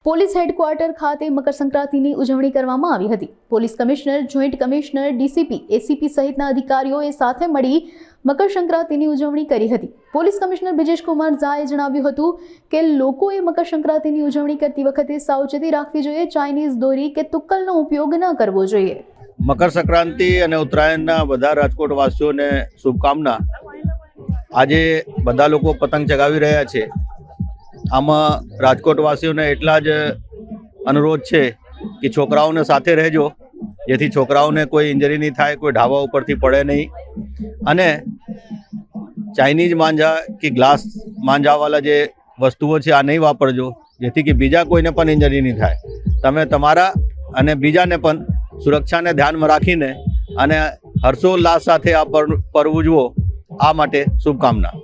Police headquarter ખાતે મકર સંક્રાંતિની ઉજવણી કરવામાં આવી હતી। Police commissioner, joint commissioner, DCP, ACP સહિતના અધિકારીઓએ સાથે મળી મકર સંક્રાંતિની ઉજવણી કરી હતી। પોલીસ કમિશનર બ્રિજેશ કુમાર ઝાએ જણાવ્યું હતું કે લોકોએ મકર સંક્રાંતિની ઉજવણી કરતી વખતે સાવચેતી રાખવી જોઈએ। ચાઇનીઝ દોરી કે તુક્કલનો ઉપયોગ ન કરવો જોઈએ। મકર સંક્રાંતિ અને ઉત્તરાયણના બધા રાજકોટવાસીઓને શુભકામના। આજે બધા લોકો પતંગ ચગાવી રહ્યા છે। આમાં રાજકોટવાસીઓને એટલા જ અનુરોધ છે કે છોકરાઓને સાથે રહેજો, જેથી છોકરાઓને કોઈ ઇન્જરી નહીં થાય, કોઈ ઢાબા ઉપરથી પડે નહીં। અને ચાઇનીઝ માંજા કે ગ્લાસ માંજાવાળા જે વસ્તુઓ છે આ નહીં વાપરજો, જેથી કે બીજા કોઈને પણ ઇન્જરી નહીં થાય। તમે તમારા અને બીજાને પણ સુરક્ષાને ધ્યાનમાં રાખીને અને હર્ષોલ્લાસ સાથે આ પર્વ ઉજવો, આ માટે શુભકામના।